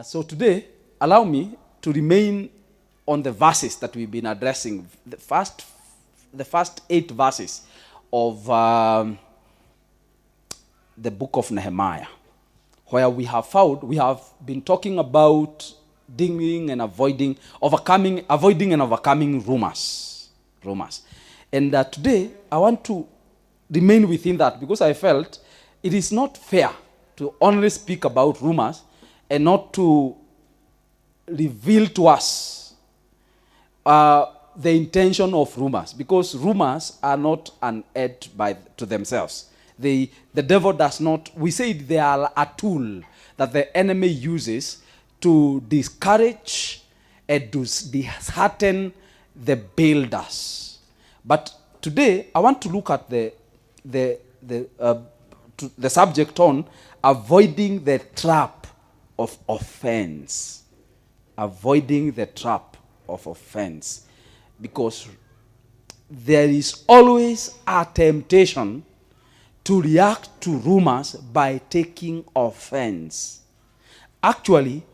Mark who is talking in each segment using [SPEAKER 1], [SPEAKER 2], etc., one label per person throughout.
[SPEAKER 1] So today, allow me to remain on the verses that we've been addressing, the first 8 verses of the book of Nehemiah, where we have been talking about dealing and avoiding and overcoming rumors. And today, I want to remain within that because I felt it is not fair to only speak about rumors and not to reveal to us the intention of rumors, because rumors are not an aid to themselves. The devil does not, we say they are a tool that the enemy uses to discourage and to dishearten the builders. But today, I want to look at the subject on avoiding the trap of offense. Avoiding the trap of offense. Because there is always a temptation to react to rumors by taking offense. Actually,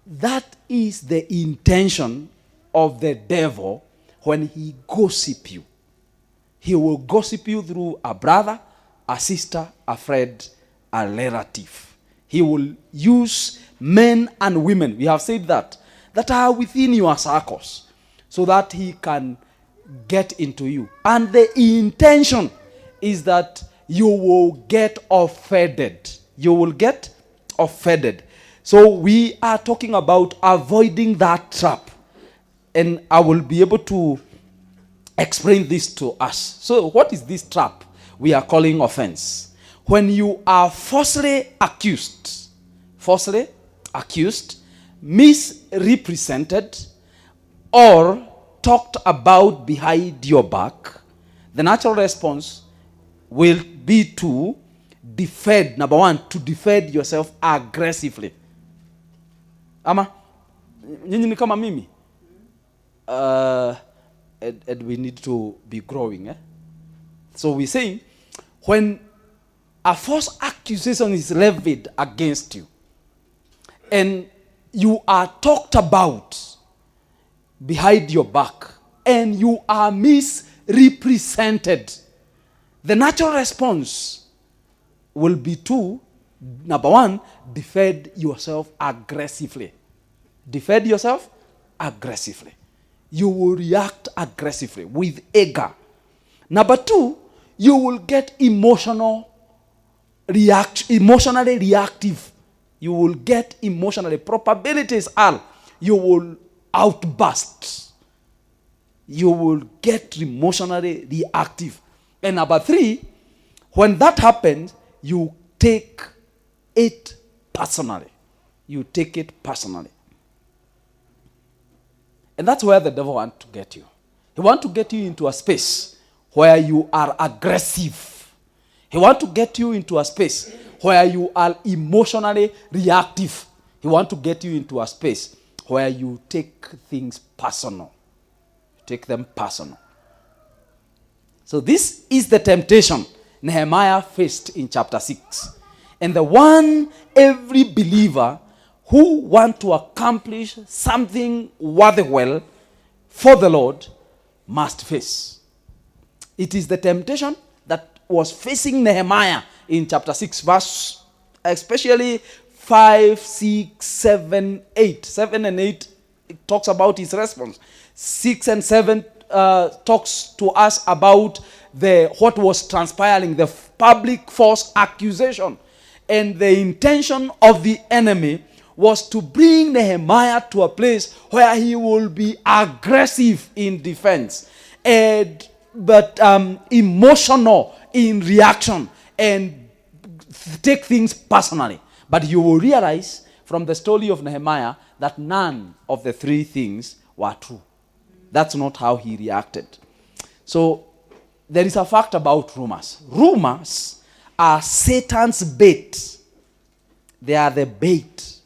[SPEAKER 1] that is the intention of the devil when he gossips you. He will gossip you through a brother, a sister, a friend, a relative. He will use men and women, we have said that are within your circles, so that he can get into you. And the intention is that you will get offended. You will get offended. So we are talking about avoiding that trap. And I will be able to explain this to us. So what is this trap we are calling offense? When you are falsely accused, misrepresented, or talked about behind your back, the natural response will be to defend. Number one, to defend yourself aggressively. Ama, nyinyi ni kama mimi. And we need to be growing. So we're saying, when a false accusation is levied against you, and you are talked about behind your back, and you are misrepresented, the natural response will be to, number one, defend yourself aggressively. Defend yourself aggressively. You will react aggressively with anger. Number two, you will get emotionally reactive. You will get emotionally. Probabilities are you will outburst. You will get emotionally reactive. And number three, when that happens, you take it personally. You take it personally. And that's where the devil wants to get you. He wants to get you into a space where you are aggressive. He wants to get you into a space where you are emotionally reactive. He wants to get you into a space where you take things personal. Take them personal. So this is the temptation Nehemiah faced in chapter 6. And the one every believer who wants to accomplish something worthwhile for the Lord must face. It is the temptation that was facing Nehemiah in chapter 6, verse especially 5, 6, 7, 8. 7 and 8 it talks about his response. 6 and 7 talks to us about what was transpiring, the public false accusation. And the intention of the enemy was to bring Nehemiah to a place where he will be aggressive in defense, but emotional in reaction, and take things personally. But you will realize from the story of Nehemiah that none of the 3 things were true. That's not how he reacted. So there is a fact about rumors. Rumors are Satan's bait. They are the bait.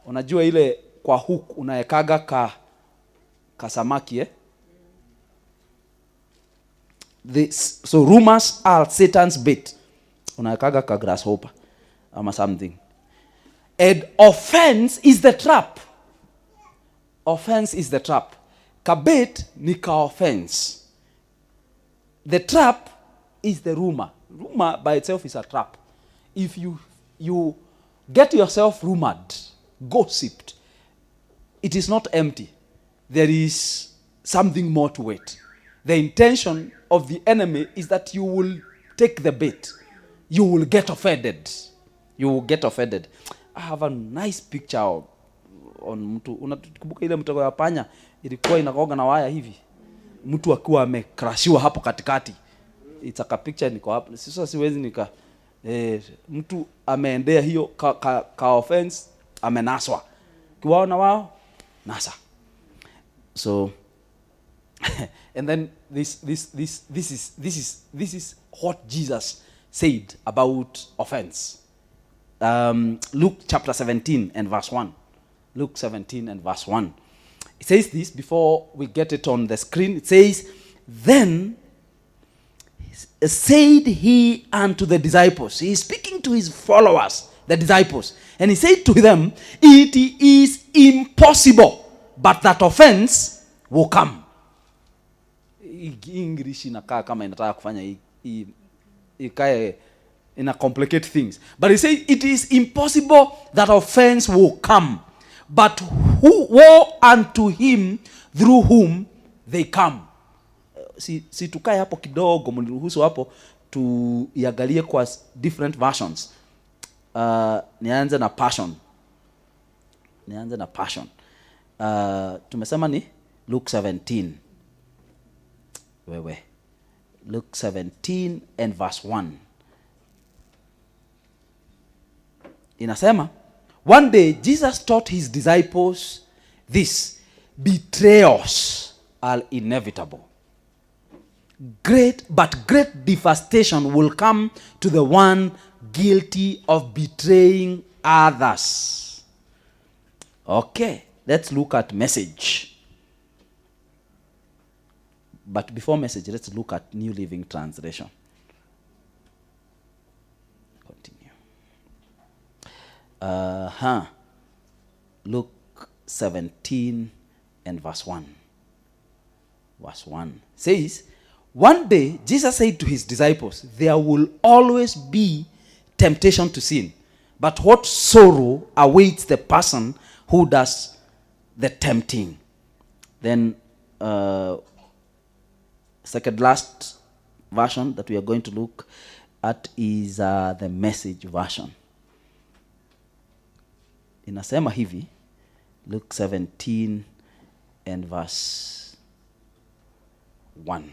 [SPEAKER 1] Unajua ile kwa hook unaekaga kasamaki so rumors are Satan's bait. Unaekaga ka grasshopper ama something. And offense is the trap. Offense is the trap. Kabit ni ka offense. The trap is the rumor. Rumor by itself is a trap. If you get yourself rumored, gossiped, it is not empty. There is something more to it. The intention of the enemy is that you will take the bait. You will get offended. You will get offended. I have a nice picture on mtu. Unakumbuka ile mtego ya panya ilikuwa inakoga na waya hivi. Mtu akiwa amekrashiwa hapo katikati. It's a picture niko hapo. Sasa siwezi nika mtu ameendea hiyo ka offense amenaswa. Kiwaona wao nasa. So and then this is what Jesus said about offense. Luke chapter 17 and verse 1. Luke 17 and verse 1. It says this before we get it on the screen. It says, then said he unto the disciples. He is speaking to his followers, the disciples. And he said to them, it is impossible, but that offense will come. English inakaa kama inataka kufanya ikae ina complicate things. But he says it is impossible that offense will come. But woe unto him through whom they come. Si tukae hapo kidogo, mniruhusu hapo tuiangalie kwa different versions. Nianze na passion. Tumesema ni Luke 17. Luke 17 and verse 1. Inasema, one day Jesus taught his disciples this: betrayals are inevitable. Great devastation will come to the one guilty of betraying others. Okay, let's look at message. But before message, let's look at New Living Translation. Continue. Luke 17 and verse 1. Verse 1 says, one day Jesus said to his disciples, there will always be temptation to sin, but what sorrow awaits the person who does the tempting. Then second last version that we are going to look at is the Message version. Inasema hivi, Luke 17 and verse 1.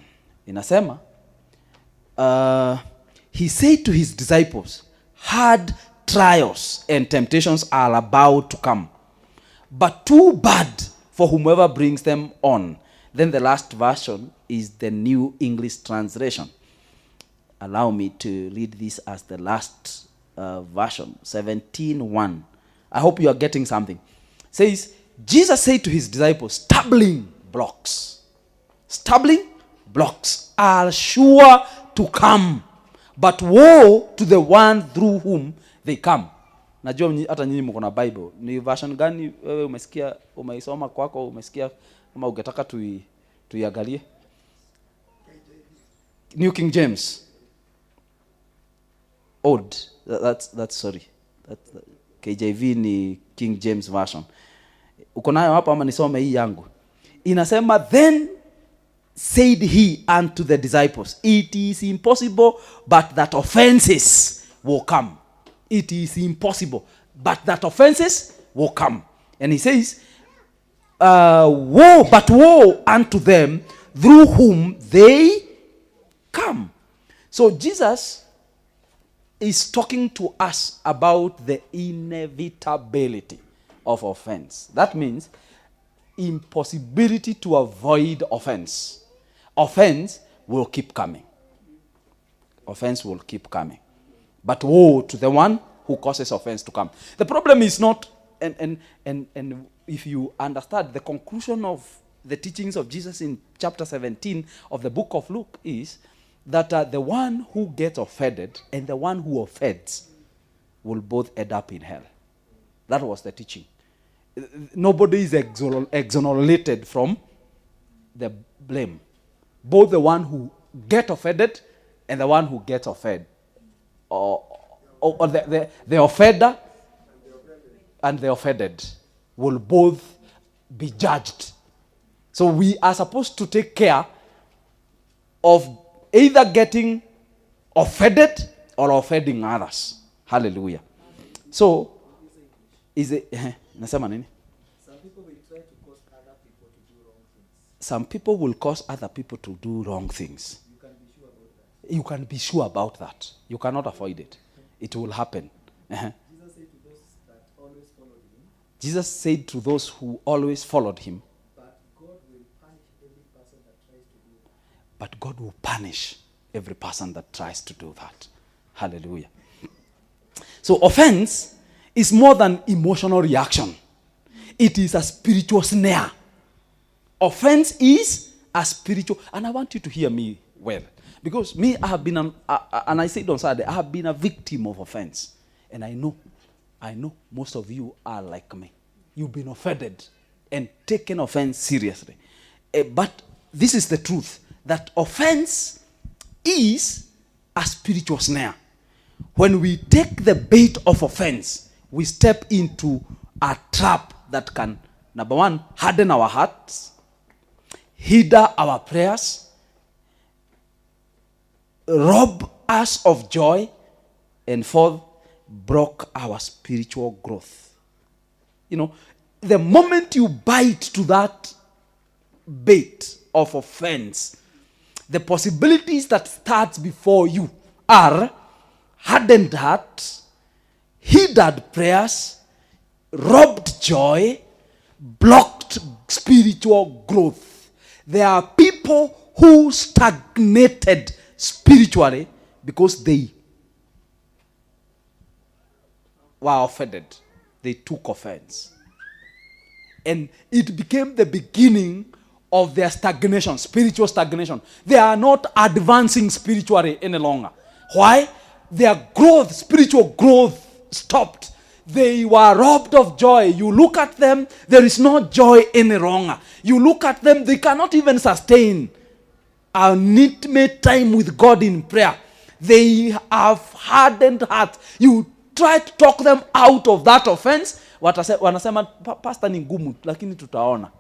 [SPEAKER 1] Inasema, he said to his disciples, hard trials and temptations are about to come, but too bad for whomever brings them on. Then the last version is the New English Translation. Allow me to read this as the last version, 17:1. I hope you are getting something. It says, Jesus said to his disciples, stumbling blocks are sure to come, but woe to the one through whom they come. Najua hata nyinyi mko na Bible. Ni version gani wewe umesikia, umeisoma kwako, umesikia kama ungetaka tuiangalie? New King James. Old. That's sorry. KJV ni King James version. Uko nayo hapa ama nisome hii yangu? Inasema, then said he unto the disciples, it is impossible but that offenses will come. It is impossible but that offenses will come. And he says, woe unto them through whom they come. So Jesus is talking to us about the inevitability of offense. That means impossibility to avoid offense. Offense will keep coming. Offense will keep coming. But woe to the one who causes offense to come. The problem is not, and if you understand the conclusion of the teachings of Jesus in chapter 17 of the book of Luke is that the one who gets offended and the one who offends will both end up in hell. That was the teaching. Nobody is exonerated from the blame. Both the one who get offended and the one who gets offended. Or the offender and the offended will both be judged. So we are supposed to take care of either getting offended or offending others. Hallelujah. So, is it... Nasema nini?
[SPEAKER 2] Some people will try to cause other people to do wrong things.
[SPEAKER 1] Some people will cause other people to do wrong things.
[SPEAKER 2] You can be sure about that.
[SPEAKER 1] You can be sure about that. You cannot avoid it. It will happen.
[SPEAKER 2] Jesus said to those that always followed him,
[SPEAKER 1] Jesus said to those who always followed him,
[SPEAKER 2] but God will punish every person that tries to do that.
[SPEAKER 1] but God will punish every person that tries to do that. Hallelujah. So offense is more than emotional reaction. It is a spiritual snare. Offense is a spiritual, and I want you to hear me well. Because me, I have been, and I said on Saturday, I have been a victim of offense. And I know most of you are like me. You've been offended and taken offense seriously. But this is the truth, that offense is a spiritual snare. When we take the bait of offense, we step into a trap that can, number one, harden our hearts, hinder our prayers, rob us of joy, and fourth, block our spiritual growth. You know, the moment you bite to that bait of offense, the possibilities that starts before you are hardened heart, hindered prayers, robbed joy, blocked spiritual growth. There are people who stagnated spiritually because they were offended. They took offense. And it became the beginning of their stagnation, spiritual stagnation. They are not advancing spiritually any longer. Why? Their growth, spiritual growth stopped. They were robbed of joy. You look at them, there is no joy any longer. You look at them, they cannot even sustain an intimate time with God in prayer. They have hardened hearts. You try to talk them out of that offense. Wanasema pastor ni ngumu, lakini tutaona.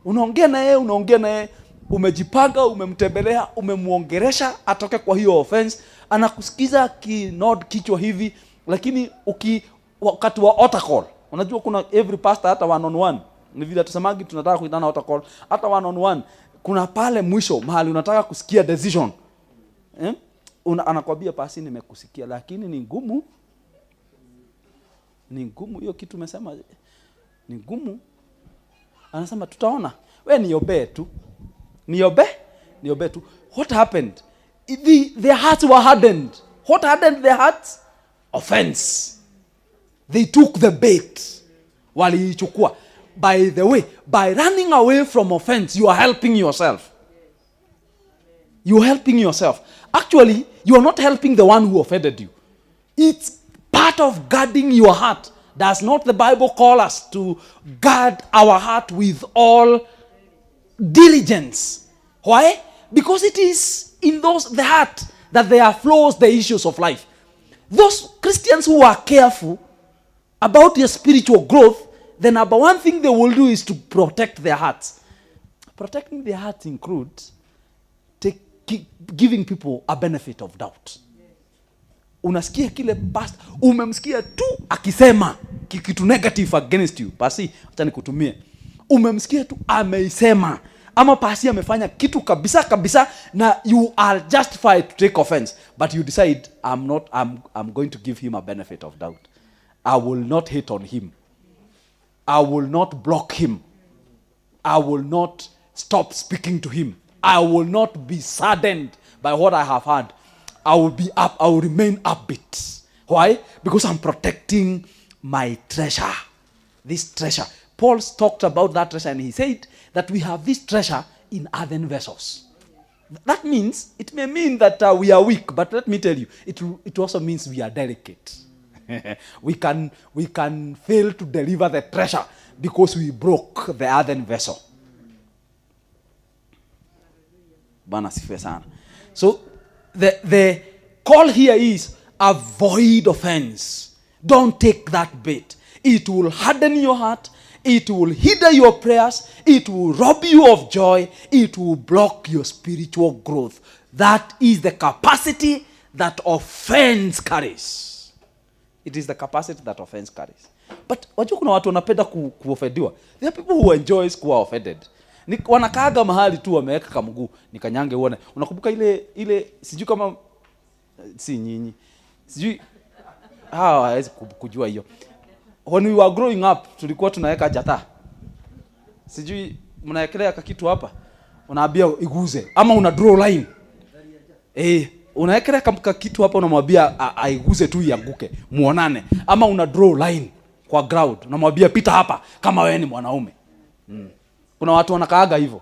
[SPEAKER 1] Unaongea naye, umejipanga, umemtembelea, umemuongeresha atoke kwa hiyo offense, anakusikiza kinod kichwa hivi, lakini wakati wa altar call, unajua kuna every pastor hata one on one, ni vile tusemagi tunataka kuitana altar call, hata one on one, kuna pale mwisho mahali unataka kusikia decision. Anakwambia pasi nimekusikia, lakini ni ngumu. Ni ngumu hiyo kitu umesema, ni ngumu. Anasema tutaona. We niombe tu. Niombe tu. What happened? Their hearts were hardened. What hardened their hearts? Offense. They took the bait. Waliichukua. By the way, by running away from offense, you are helping yourself. You are helping yourself. Actually, you are not helping the one who offended you. It's part of guarding your heart. Does not the Bible call us to guard our heart with all diligence? Why? Because it is in the heart that there flows the issues of life. Those Christians who are careful about their spiritual growth, the number one thing they will do is to protect their hearts. Protecting their hearts includes giving people a benefit of doubt. Unasikia kile past, umemsikia tu akisema kitu negative against you, basi acha nikutumie. Umemsikia tu ameisema, ama pasi amefanya kitu kabisa na you are justified to take offense, but you decide I'm going to give him a benefit of doubt. I will not hate on him. I will not block him. I will not stop speaking to him. I will not be saddened by what I have heard. I will remain upbeat. Why? Because I'm protecting my treasure. This treasure. Paul talked about that treasure and he said that we have this treasure in earthen vessels. That means, it may mean that we are weak, but let me tell you, it also means we are delicate. we can fail to deliver the treasure because we broke the earthen vessel. Bwana sifiwe sana. So the call here is avoid offense. Don't take that bait. It will harden your heart. It will hinder your prayers. It will rob you of joy. It will block your spiritual growth. That is the capacity that offense carries. It is the capacity that offense carries. But wajua kuna watu wanapenda kuofendiwa. There are people who enjoy kuwa offended. Wanakaaga mahali tu wameweka kamguu nikanyange uone. Unakumbuka ile sijui kama si nyinyi. Sijui hawezi kujua hiyo. When we were growing up tulikuwa tunaweka jata. Sijui mnaekelea kitu hapa. Unaambia iguze ama una draw line. Unaekelea kama kitu hapa unamwambia aiguze tu ianguke muonane ama una draw line kwa ground unamwambia pita hapa kama wewe ni mwanaume. Kuna watu wanakaaga hivyo.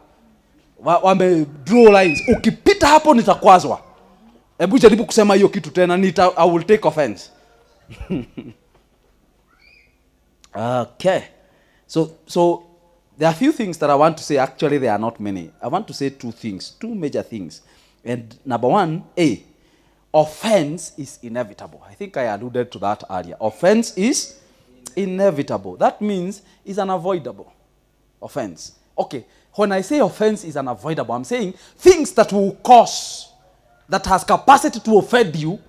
[SPEAKER 1] Wame draw lines. Ukipita hapo nitakwazwa. Hebu jaribu kusema hiyo kitu tena I will take offense. Okay. So there are a few things that I want to say. Actually, there are not many. I want to say two major things. And number one, offense is inevitable. I think I alluded to that earlier. Offense is inevitable. That means it's unavoidable. Offense. Okay, when I say offense is unavoidable, I'm saying things that will cause, that has capacity to offend you,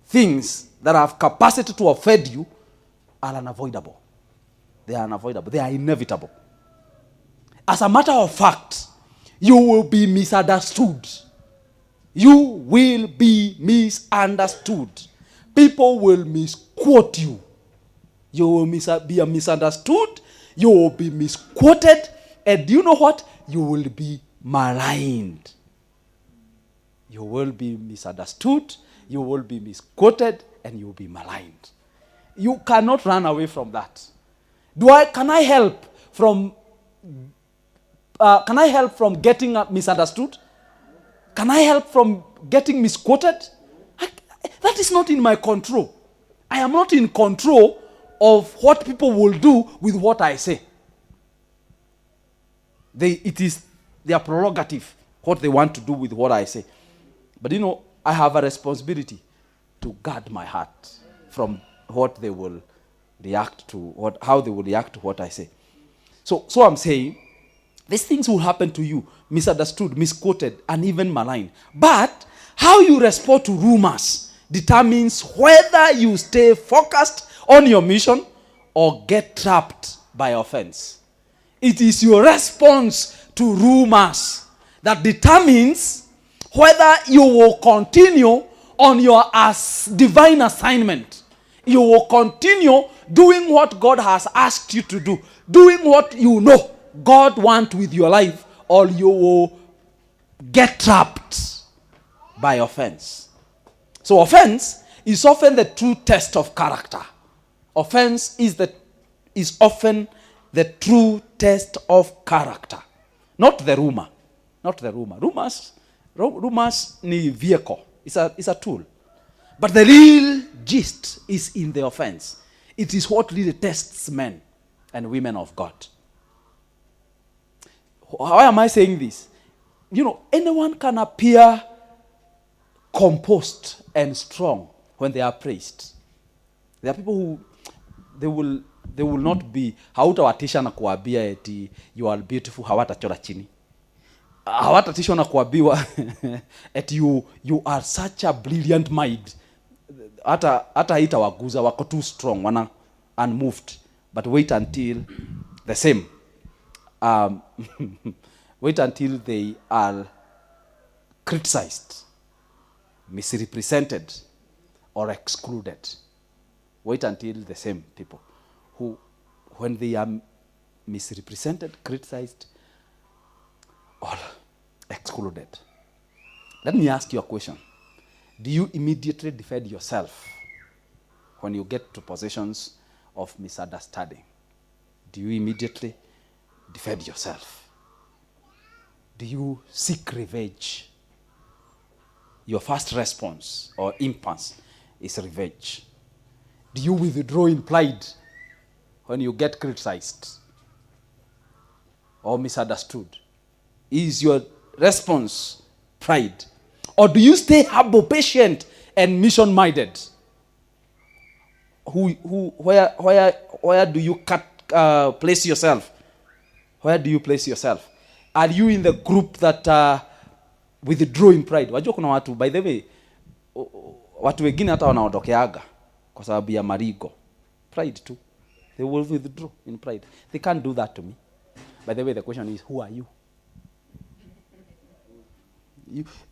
[SPEAKER 1] things that have capacity to offend you are unavoidable. They are unavoidable. They are inevitable. As a matter of fact, you will be misunderstood. You will be misunderstood. People will misquote you. You will be misunderstood. You will be misquoted. And you know what? You will be maligned. You will be misunderstood. You will be misquoted. And you will be maligned. You cannot run away from that. Can I help from getting misunderstood? Can I help from getting misquoted? That is not in my control. I am not in control of what people will do with what I say. It is their prerogative, what they want to do with what I say. But I have a responsibility to guard my heart from what they will react to, how they will react to what I say. So I'm saying, these things will happen to you, misunderstood, misquoted, and even maligned. But how you respond to rumors determines whether you stay focused on your mission or get trapped by offense. It is your response to rumors that determines whether you will continue on your divine assignment. You will continue doing what God has asked you to do, doing what you know God wants with your life, or you will get trapped by offense. So offense is often the true test of character. Offense is often the true test of character. Not the rumor. Not the rumor. Rumors ni vehicle. It's a tool. But the real gist is in the offense. It is what really tests men and women of God. Why am I saying this? Anyone can appear composed and strong when they are praised. There are people who they will not be, hautawatisha na kuambia eti you are beautiful, hawatachora chini. Hawatatishwa na kuambiwa eti you are such a brilliant mind. Hata haitawaguza, wako too strong, wana unmoved. But wait until the same. Wait until they are criticized, misrepresented, or excluded. Wait until the same people who, when they are misrepresented, criticized, or excluded. Let me ask you a question. Do you immediately defend yourself when you get to positions of misunderstanding? Do you immediately defend yourself? Do you seek revenge? Your first response or impulse is revenge. Do you withdraw in pride when you get criticized or misunderstood? Is your response pride? Or do you stay humble, patient, and mission-minded? Where do you place yourself? Where do you place yourself? Are you in the group that withdraw in pride? Wajua kuna watu, by the way, watu wengine hata wanaondokeaga kwa sababu ya marigo. Pride too. They will withdraw in pride. They can't do that to me. By the way, the question is, who are you?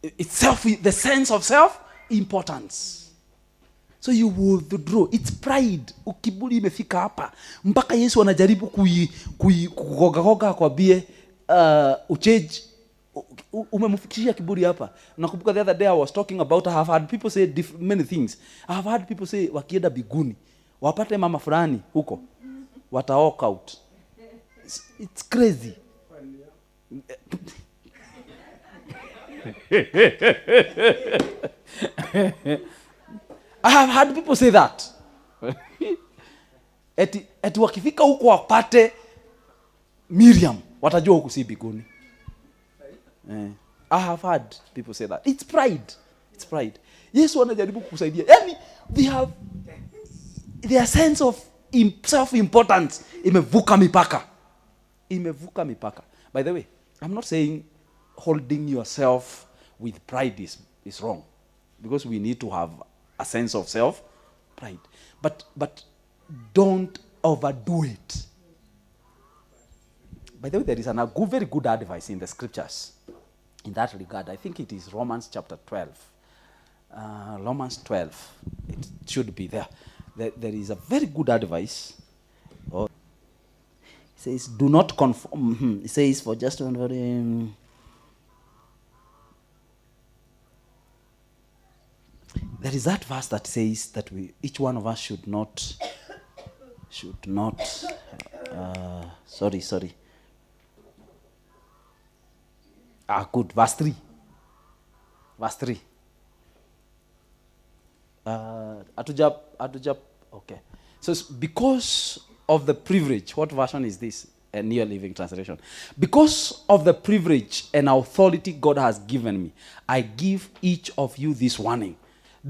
[SPEAKER 1] It's the sense of self-importance. So you will withdraw. It's pride. Ukiburi imefika hapa. Mpaka Yesu anajaribu kugoga kwambie uchange. Umemfikishia kiburi hapa. Nakumbuka the other day I was talking about, I have had people say many things. I have had people say wakienda biguni wapate mama fulani huko wata walk out. It's crazy. I have had people say that. Eti wakifika huko wapate Miriam, watajua huko si biguni. I have had people say that. It's pride. It's pride. Yesu anajaribu kukusaidia. Yaani their sense of self-importance imevuka mipaka. Imevuka mipaka. By the way, I'm not saying holding yourself with pride is wrong, because we need to have a sense of self-pride. But don't overdo it. By the way, there is a very good advice in the scriptures in that regard. I think it is Romans chapter 12. Romans 12. It should be there. There is a very good advice. It says, do not conform. It says, for just one very... There is that verse that says that each one of us should not... sorry. Good. Verse 3. Okay. So because of the privilege, what version is this? A New Living Translation. Because of the privilege and authority God has given me, I give each of you this warning.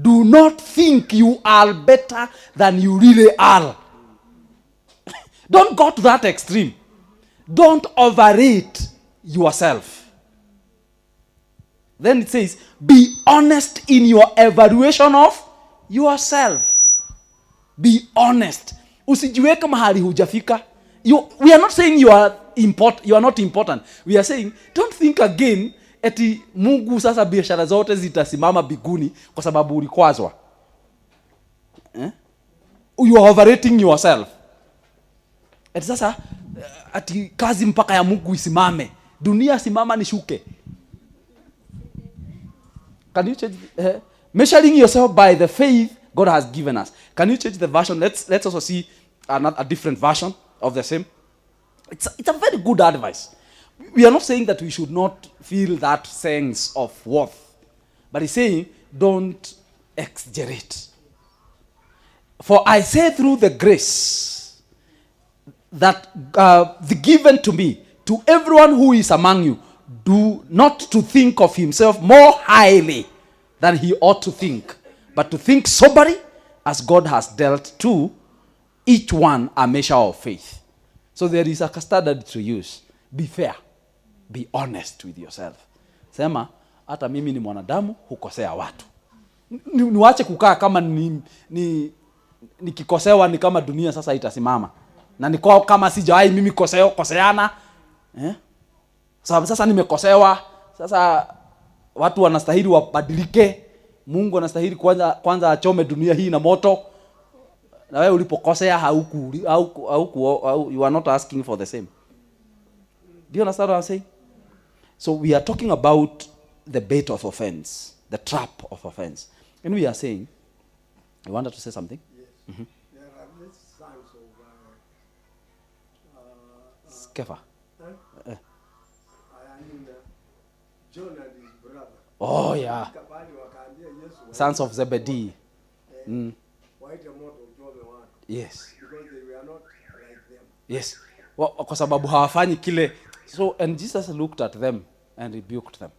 [SPEAKER 1] Do not think you are better than you really are. Don't go to that extreme. Don't overrate yourself. Then it says, be honest in your evaluation of yourself. Be honest. Usijiweke mahali hujafika. We are not saying you are not important. We are saying, don't think again eti Mungu sasa biashara zote zitasimama biguni kwa sababu ulikwazwa. You are overrating yourself. Eti sasa ati kazi mpaka ya Mungu isimame. Dunia simama nishuke. Can you change measuring yourself by the faith God has given us? Can you change the version? Let's also see a different version of the same. It's a very good advice. We are not saying that we should not feel that sense of worth, but he's saying don't exaggerate. For I say through the grace that the given to me, to everyone who is among you, do not to think of himself more highly than he ought to think, but to think soberly as God has dealt to each one a measure of faith. So there is a standard to use. Be fair. Be honest with yourself. Sema, hata mimi ni mwanadamu, hukosea watu. Niwache kukaa kama nikikosewa ni kama dunia sasa itasimama. Na niko kama sijawahi mimi koseana. Sababu sasa nimekosewa, sasa watu wanastahili wabadilike. Mungu anastahili kwanza achome dunia hii na moto. Na wewe ulipokosea you are not asking for the same. Do you understand what I'm saying? So we are talking about the bait of offense, the trap of offense. And we are saying, you wanted to say something?
[SPEAKER 3] Yes.
[SPEAKER 1] Mm-hmm.
[SPEAKER 3] There are many signs of
[SPEAKER 1] Skefa.
[SPEAKER 3] John and his brother.
[SPEAKER 1] Oh yeah. Sons of Zebedee.
[SPEAKER 3] Waite moto uchome
[SPEAKER 1] Yes.
[SPEAKER 3] because they were not like them.
[SPEAKER 1] Yes. Kwa sababu hawafanyi kile. So and Jesus looked at them and rebuked them.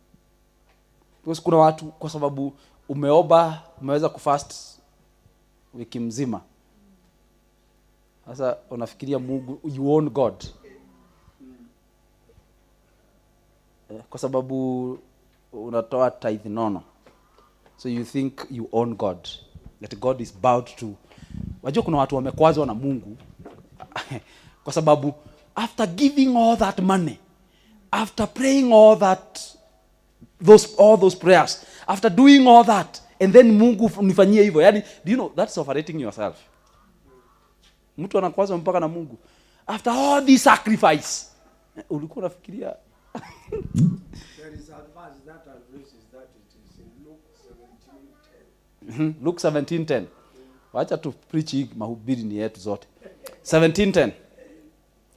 [SPEAKER 1] Because kuna watu kwa sababu umeweza kufast wiki mzima. Sasa unafikiria Mungu, you own God. Kwa sababu unatoa tithe nono. So you think you own God. That God is bound to. Wajua kuna watu wamekwazwa na Mungu. Kwa sababu after giving all that money, after praying all those prayers, after doing all that, and then Mungu unifanyie hivyo. Yaani, do you know that's overrating yourself. Mtu anakwazwa mpaka na Mungu. After all this sacrifice, ulikuwa unafikiria
[SPEAKER 3] There is a verse that addresses that. It is in Luke 17:10.
[SPEAKER 1] Luke 17:10. Wacha tu preach hii mahubiri ni yetu zote. 17:10.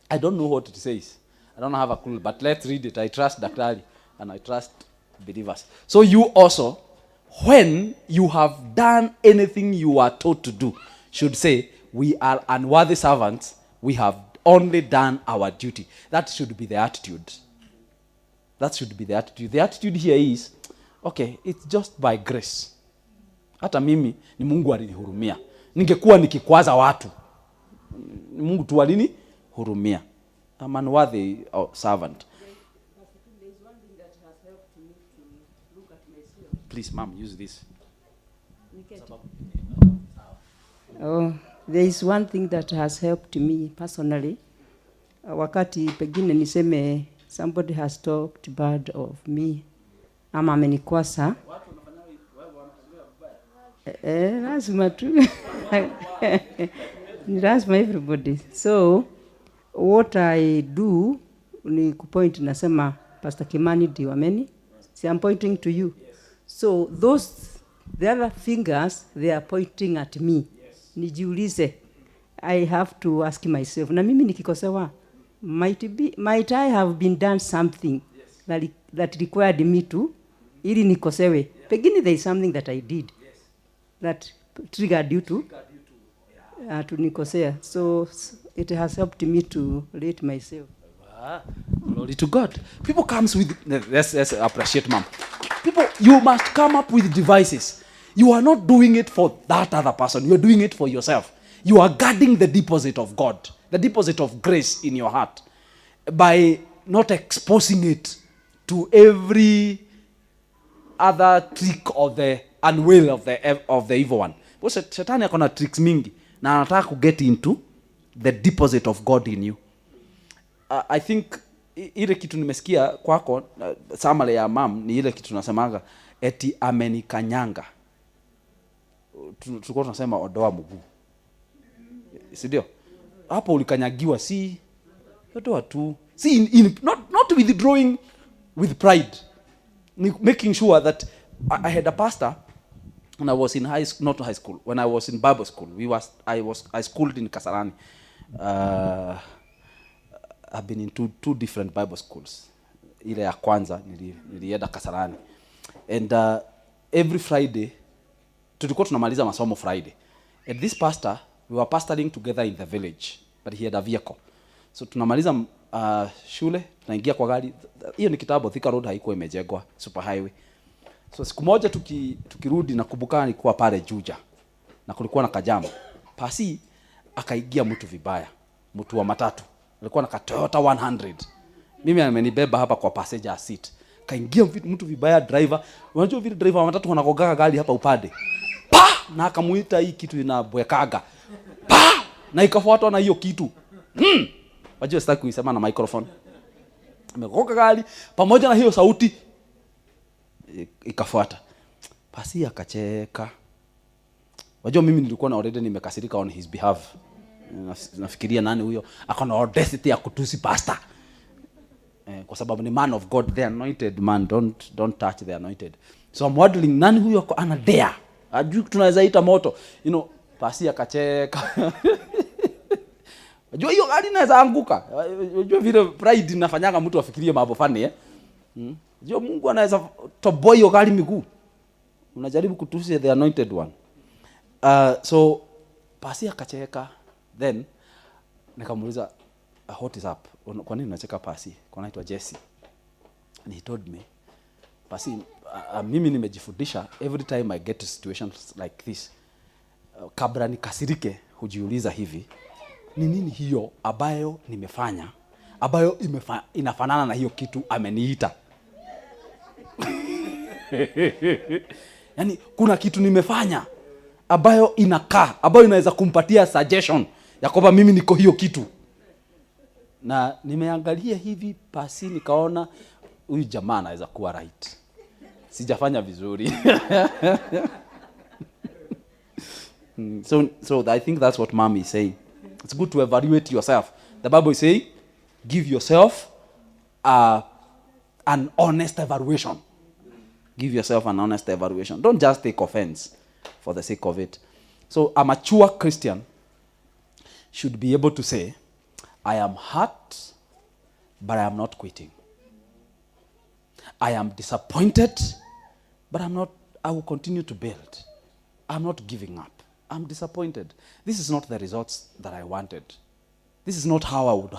[SPEAKER 1] I don't know what it says. I don't have a clue, but let's read it. I trust Daktari and I trust believers. So you also, when you have done anything you are told to do, should say, we are unworthy servants, we have only done our duty. That should be the attitude. That should be the attitude. The attitude here is, okay, it's just by grace. Hata mimi ni Mungu alinihurumia. Ningekuwa nikikwaza watu. Mungu tu alinihurumia. I'm an unworthy servant.
[SPEAKER 4] There's one thing that has helped me to look at myself.
[SPEAKER 1] Please, ma'am, use this.
[SPEAKER 4] Oh, there is one thing that has helped me personally. Wakati pengine niseme somebody has talked bad of me ama amenikwasa. Lazima tu. Ni lazima everybody. So what I do ni kupoint nasema Pastor Kimani Diwameni. See, I'm pointing to you. Yes. So the other fingers, they are pointing at me. Yes. Nijiulize. I have to ask myself. Na mimi nikikosewa, might I have been done something that required me to, ili nikosewe. Yeah. Pengine there is something that I did that triggered you to nikosea. So it has helped me to rate myself.
[SPEAKER 1] Glory to God. People comes with, let's appreciate ma'am. People, you must come up with devices. You are not doing it for that other person. You are doing it for yourself. You are guarding the deposit of God, the deposit of grace in your heart, by not exposing it to every other trick of the unwill of the evil one. Because Shetani akona tricks mingi na anataka ku get into the deposit of God in you. I think ile kitu nimesikia kwako summary ya mam ni ile kitu nasemaga eti amenikanyanga. Tulikuwa tunasema odoa mguu. Si ndio? Hapo ulikanyagiwa si odoa tu. See not withdrawing with pride. Making sure that I had a pastor when I was in not high school, when I was in Bible school. I schooled in Kasarani. I've been in two different Bible schools. Ile ya kwanza nilienda Kasarani. And every Friday tulikuwa tunamaliza masomo Friday. And this pastor, we were pastoring together in the village, but he had a vehicle. So tunamaliza shule, tunaingia kwa gari. Hiyo ni kitabu Thika Road haikuwa imejengwa, super highway. So siku moja tukirudi na kubuka nilikuwa pale Juja. Na kulikuwa na kajama. Pasi akaingia mtu vibaya, mtu wa matatu. Alikuwa na Toyota 100. Mimi amenibeba hapa kwa passenger seat. Kaingia mtu vibaya driver. Unajua vile driver wa matatu wanakogaga gari hapa upande. Pa! Na akamuita hii kitu inabwekaga. Pa! Na ikafuatwa na hiyo kitu. Wajua sitaki kuisema na microphone. Amekoka gari pamoja na hiyo sauti ikafuata. Pasi akacheka. Wajua mimi nilikuwa na already nimekasirika on his behalf. Nafikiria nani huyo akona audacity ya kutusi pastor. Kwa sababu ni man of God, the anointed man, don't touch the anointed. So I'm wondering nani huyo ana dare. Ajui tunaweza ita moto. You know, pasi akacheka. Unajua hiyo gari inaweza anguka. Unajua vile pride inafanyaga mtu afikirie mambo funny Unajua Mungu anaweza toboa hiyo gari miguu. Unajaribu kutusi the anointed one. So pasi akacheka. Then nikamuuliza, what is up? Kwa nini unacheka Pasi? Kwa naitwa Jesse. And he told me, Pasi, mimi nimejifundisha every time I get to situations like this, kabla nikasirike hujiuliza hivi, ni nini hiyo ambayo nimefanya ambayo inafanana na hiyo kitu ameniita. Yaani kuna kitu nimefanya ambayo inakaa, ambayo inaweza kumpatia suggestion ya kwamba mimi niko hiyo kitu. Na nimeangalia hivi Pasi, nikaona huyu jamaa anaweza kuwa right. Sijafanya vizuri. So I think that's what Mom is saying. It's good to evaluate yourself. The Bible is saying, give yourself an honest evaluation. Give yourself an honest evaluation. Don't just take offense for the sake of it. So a mature Christian should be able to say, I am hurt, but I am not quitting. I am disappointed, but I will continue to build. I'm not giving up. I'm disappointed. This is not the results that I wanted. This is not how I would have